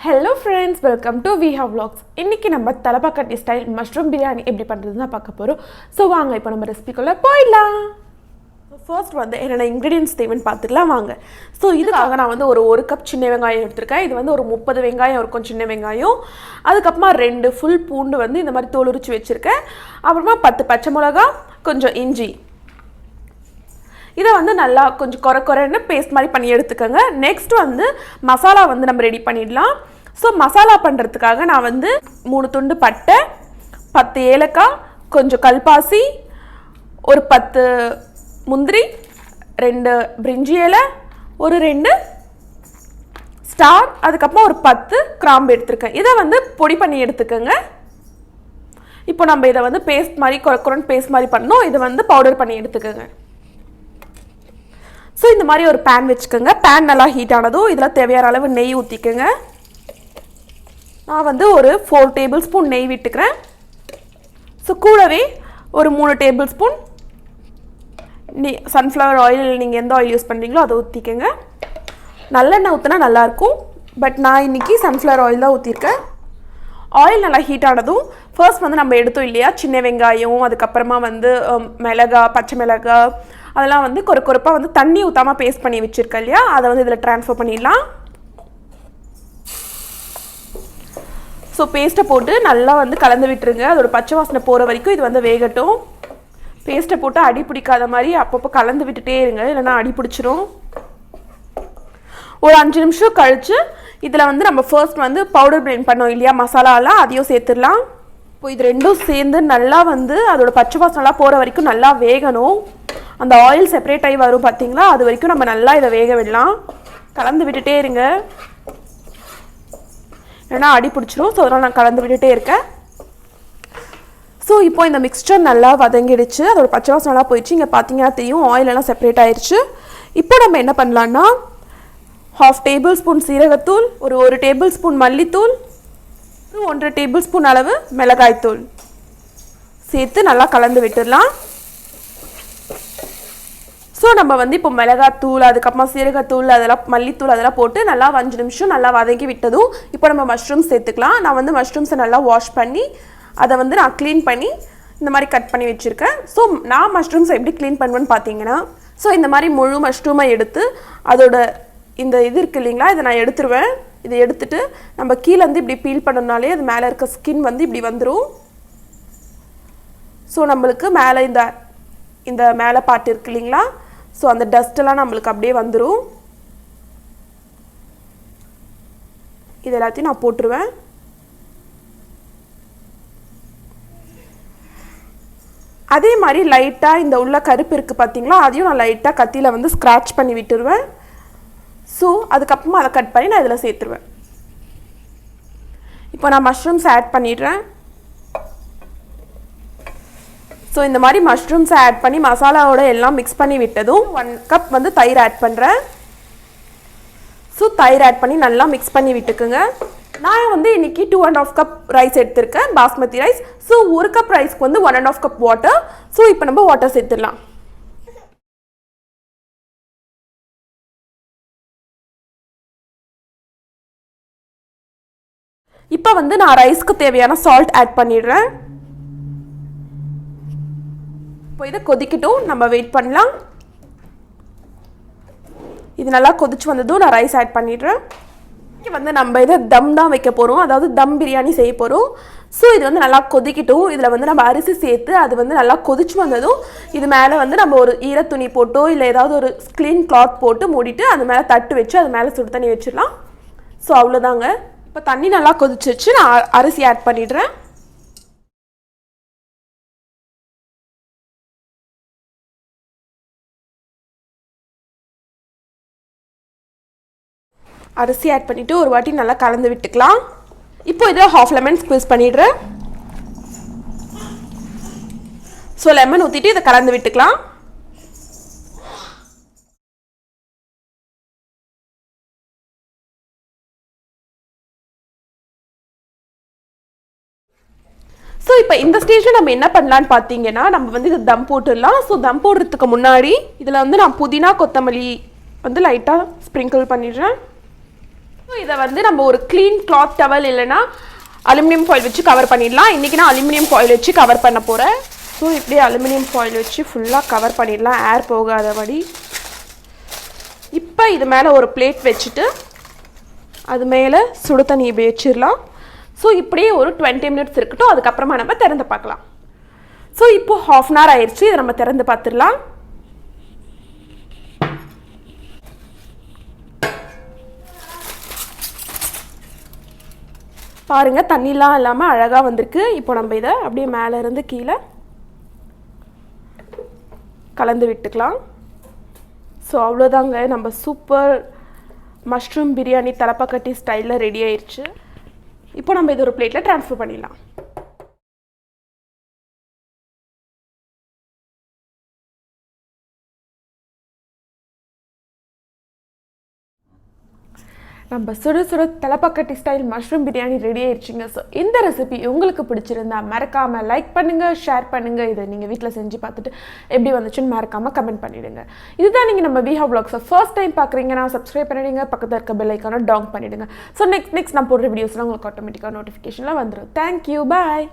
Hello friends, welcome to We Have Vlogs. இன்னைக்கு நம்ம Thalappakatti style mushroom biryani எப்படி பண்றதுன்னு பார்க்க போறோம். சோ வாங்க இப்போ நம்ம ரெசிபிக்குள்ள போய்டலாம். ஃபர்ஸ்ட் வந்து என்னென்ன இன்கிரிடியன்ட்ஸ் தேவைன்னு பார்த்துக்கலாம் வாங்க. ஸோ இதுக்காக நான் வந்து ஒரு கப் சின்ன வெங்காயம் எடுத்திருக்கேன். இது வந்து ஒரு 30 வெங்காயம் இருக்கும் சின்ன வெங்காயம். அதுக்கப்புறமா 2 ஃபுல் பூண்டு வந்து இந்த மாதிரி தோல் உரிச்சு வச்சிருக்கேன். அப்புறமா 10 பச்சை மிளகாய், கொஞ்சம் இஞ்சி. இதை வந்து நல்லா கொஞ்சம் குறைன்னு பேஸ்ட் மாதிரி பண்ணி எடுத்துக்கோங்க. நெக்ஸ்ட் வந்து மசாலா வந்து நம்ம ரெடி பண்ணிடலாம். ஸோ மசாலா பண்ணுறதுக்காக நான் வந்து 3 துண்டு பட்டை, 10 ஏலக்காய், கொஞ்சம் கல்பாசி, ஒரு 10 முந்திரி, 2 பிரிஞ்சி இலை, ஒரு 2 ஸ்டார், அதுக்கப்புறம் ஒரு 10 கிராம்பு எடுத்துருக்கேன். இதை வந்து பொடி பண்ணி எடுத்துக்கோங்க. இப்போ நம்ம இதை வந்து பேஸ்ட் மாதிரி குறைன்னு பேஸ்ட் மாதிரி பண்ணோம். இதை வந்து பவுடர் பண்ணி எடுத்துக்கோங்க. ஸோ இந்த மாதிரி ஒரு பேன் வச்சுக்கோங்க. பேன் நல்லா ஹீட் ஆனதும் இதில் தேவையான அளவு நெய் ஊற்றிக்கோங்க. நான் வந்து ஒரு 4 டேபிள் ஸ்பூன் நெய் விட்டுக்கிறேன். ஸோ கூடவே ஒரு 3 டேபிள் ஸ்பூன் சன்ஃப்ளவர் ஆயில், நீங்கள் எந்த ஆயில் யூஸ் பண்ணுறீங்களோ அதை ஊற்றிக்கோங்க. நல்லெண்ணெய் ஊற்றினா நல்லாயிருக்கும், பட் நான் இன்றைக்கி சன்ஃப்ளவர் ஆயில் தான் ஊற்றிருக்கேன். ஆயில் நல்லா ஹீட் ஆனதும் ஃபர்ஸ்ட் வந்து நம்ம எடுத்தோம் இல்லையா சின்ன வெங்காயம், அதுக்கப்புறமா வந்து மிளகாய், பச்சை மிளகாய், அதெல்லாம் வந்து கொரப்பாக வந்து தண்ணி ஊற்றாமல் பேஸ்ட் பண்ணி வச்சுருக்கேன் இல்லையா, அதை வந்து இதில் ட்ரான்ஸ்ஃபர் பண்ணிடலாம். ஸோ பேஸ்ட்டை போட்டு நல்லா வந்து கலந்து விட்டுருங்க. அதோட பச்சை வாசனை போகிற வரைக்கும் இது வந்து வேகட்டும். பேஸ்ட்டை போட்டு அடி பிடிக்காத மாதிரி அப்பப்போ கலந்து விட்டுட்டே இருங்க, இல்லைன்னா அடி பிடிச்சிரும். ஒரு 5 நிமிஷம் கழித்து இதில் வந்து நம்ம ஃபர்ஸ்ட் வந்து பவுடர் பிளெண்ட் பண்ணோம் இல்லையா மசாலாலாம், அதையும் சேர்த்துடலாம். இப்போ இது ரெண்டும் சேர்ந்து நல்லா வந்து அதோட பச்சை வாசனைலாம் போகிற வரைக்கும் நல்லா வேகணும். அந்த ஆயில் செப்பரேட் ஆகி வரும் பார்த்தீங்களா, அது வரைக்கும் நம்ம நல்லா இதை வேக விடலாம். கலந்து விட்டுட்டே இருங்க, ஏன்னா அடி பிடிச்சிரும். ஸோ அதனால் நான் கலந்து விட்டுட்டே இருக்கேன். ஸோ இப்போ இந்த மிக்ஸ்சர் நல்லா வதங்கிடுச்சு, அதோட பச்சை வாசனை நல்லா போயிடுச்சு. இங்கே பார்த்தீங்கன்னா தெரியும் ஆயிலெல்லாம் செப்பரேட் ஆயிடுச்சு. இப்போ நம்ம என்ன பண்ணலான்னா 1/2 டேபிள் ஸ்பூன் சீரகத்தூள், ஒரு 1 டேபிள் ஸ்பூன் மல்லித்தூள், 1 டேபிள் ஸ்பூன் அளவு மிளகாய்த்தூள் சேர்த்து நல்லா கலந்து விட்டுடலாம். ஸோ நம்ம வந்து இப்போ மிளகாத்தூள், அதுக்கப்புறமா சீரகத்தூள், அதெல்லாம் மல்லித்தூள் அதெல்லாம் போட்டு நல்லா 5 நிமிஷம் நல்லா வதக்கி விட்டதும் இப்போ நம்ம மஷ்ரூம்ஸ் சேர்த்துக்கலாம். நான் வந்து மஷ்ரூம்ஸை நல்லா வாஷ் பண்ணி அதை வந்து நான் க்ளீன் பண்ணி இந்த மாதிரி கட் பண்ணி வச்சுருக்கேன். ஸோ நான் மஷ்ரூம்ஸை எப்படி க்ளீன் பண்ணுவேன்னு பார்த்தீங்கன்னா, ஸோ இந்த மாதிரி முழு மஷ்ரூமை எடுத்து அதோட இந்த இது இருக்குது இல்லைங்களா, இதை நான் எடுத்துருவேன். இதை எடுத்துட்டு நம்ம கீழே வந்து இப்படி பீல் பண்ணோம்னாலே அது மேலே இருக்க ஸ்கின் வந்து இப்படி வந்துடும். ஸோ நம்மளுக்கு மேலே இந்த மேலே பார்ட் இருக்கு இல்லைங்களா, ஸோ அந்த டஸ்ட்டெல்லாம் நம்மளுக்கு அப்படியே வந்துடும். இது எல்லாத்தையும் நான் போட்டுருவேன். அதே மாதிரி லைட்டாக இந்த உள்ள கருப்பு இருக்குது பார்த்தீங்களா, அதையும் நான் லைட்டாக கத்தியில் வந்து ஸ்க்ராட்ச் பண்ணி விட்டுருவேன். ஸோ அதுக்கப்புறமா அதை கட் பண்ணி நான் இதில் சேர்த்துருவேன். இப்போ நான் மஷ்ரூம்ஸ் ஆட் பண்ணிடுறேன். ஸோ இந்த மாதிரி மஷ்ரூம்ஸை ஆட் பண்ணி மசாலாவோட எல்லாம் மிக்ஸ் பண்ணி விட்டதும் 1 கப் வந்து தயிர் ஆட் பண்ணுறேன். ஸோ தயிர் ஆட் பண்ணி நல்லா மிக்ஸ் பண்ணி விட்டுக்குங்க. நான் வந்து இன்றைக்கி 2.5 கப் ரைஸ் எடுத்திருக்கேன், பாஸ்மதி ரைஸ். ஸோ 1 கப் ரைஸ்க்கு வந்து 1.5 கப் வாட்டர். ஸோ இப்போ நம்ம வாட்டர் சேர்த்துடலாம். இப்போ வந்து நான் ரைஸ்க்கு தேவையான சால்ட் ஆட் பண்ணிடுறேன். இப்போ இதை கொதிக்கட்டும், நம்ம வெயிட் பண்ணலாம். இது நல்லா கொதிச்சு வந்ததும் நான் ரைஸ் ஆட் பண்ணிடுறேன். வந்து நம்ம இதை தம் தான் வைக்க போகிறோம், அதாவது தம் பிரியாணி செய்ய போகிறோம். ஸோ இது வந்து நல்லா கொதிக்கட்டும். இதில் வந்து நம்ம அரிசி சேர்த்து அது வந்து நல்லா கொதிச்சு வந்ததும் இது மேலே வந்து நம்ம ஒரு ஈரத்துணி போட்டோ இல்லை ஏதாவது ஒரு க்ளீன் கிளாத் போட்டு மூடிட்டு அது மேலே தட்டு வச்சு அது மேலே சுடு தண்ணி வச்சிடலாம். ஸோ அவ்வளோதாங்க. இப்போ தண்ணி நல்லா கொதிச்சிச்சு, நான் அரிசி ஆட் பண்ணிடுறேன். அரிசி ஆட் பண்ணிவிட்டு ஒரு வாட்டி நல்லா கலந்து விட்டுக்கலாம். இப்போ இதில் 1/2 லெமன் ஸ்க்வீஸ் பண்ணிடுறேன். ஸோ லெமன் ஊற்றிட்டு இதை கலந்து விட்டுக்கலாம். ஸோ இப்போ இந்த ஸ்டேஜில் நம்ம என்ன பண்ணலான்னு பார்த்தீங்கன்னா, நம்ம வந்து இதை தம் போட்டுடலாம். ஸோ தம் போடுறதுக்கு முன்னாடி இதில் வந்து நான் புதினா கொத்தமல்லி வந்து லைட்டாக ஸ்ப்ரிங்கிள் பண்ணிடுறேன். இதை வந்து நம்ம ஒரு க்ளீன் கிளாத் டவல் இல்லைன்னா அலுமினியம் ஃபாயில் வச்சு கவர் பண்ணிடலாம். இன்றைக்கி நான் அலுமினியம் ஃபாயில் வச்சு கவர் பண்ண போகிறேன். ஸோ இப்படியே அலுமினியம் ஃபாயில் வச்சு ஃபுல்லாக கவர் பண்ணிடலாம், ஏர் போகாதபடி. இப்போ இது மேலே ஒரு பிளேட் வச்சுட்டு அது மேலே சுடு தண்ணி இப்படி வச்சிடலாம். ஸோ இப்படியே ஒரு 20 மினிட்ஸ் இருக்கட்டும், அதுக்கப்புறமா நம்ம திறந்து பார்க்கலாம். ஸோ இப்போது 1/2 அன் ஹவர் ஆயிடுச்சு, இதை நம்ம திறந்து பார்த்துடலாம். பாருங்கள், தண்ணிலாம் இல்லாமல் அழகாக வந்திருக்கு. இப்போ நம்ம இதை அப்படியே மேலே இருந்து கீழே கலந்து விட்டுக்கலாம். ஸோ அவ்வளோதாங்க, நம்ம சூப்பர் மஷ்ரூம் பிரியாணி தலப்பாக்கட்டி ஸ்டைலில் ரெடி ஆயிடுச்சு. இப்போ நம்ம இது ஒரு பிளேட்டில் ட்ரான்ஸ்ஃபர் பண்ணிடலாம். நம்ம சுட சுட Thalappakatti style mushroom biryani ready ஆயிடுச்சுங்க. ஸோ இந்த ரெசிபி உங்களுக்கு பிடிச்சிருந்தா மறக்காமல் லைக் பண்ணுங்கள், ஷேர் பண்ணுங்கள். இதை நீங்கள் வீட்டில் செஞ்சு பார்த்துட்டு எப்படி வந்துச்சுன்னு மறக்காமல் கமெண்ட் பண்ணிவிடுங்க. இதுதான் நீங்கள் நம்ம விஹா vlogs ஃபர்ஸ்ட் டைம் பார்க்குறீங்கன்னா சப்ஸ்கிரைப் பண்ணிவிடுங்க, பக்கத்தில் இருக்க பெல் ஐக்கானை டவுன் பண்ணிவிடுங்க. ஸோ நெக்ஸ்ட் நான் போடுற வீடியோஸ்லாம் உங்களுக்கு ஆட்டோமேட்டிக்காக நோட்டிஃபிகேஷனில் வந்துடும். தேங்க்யூ, பாய்.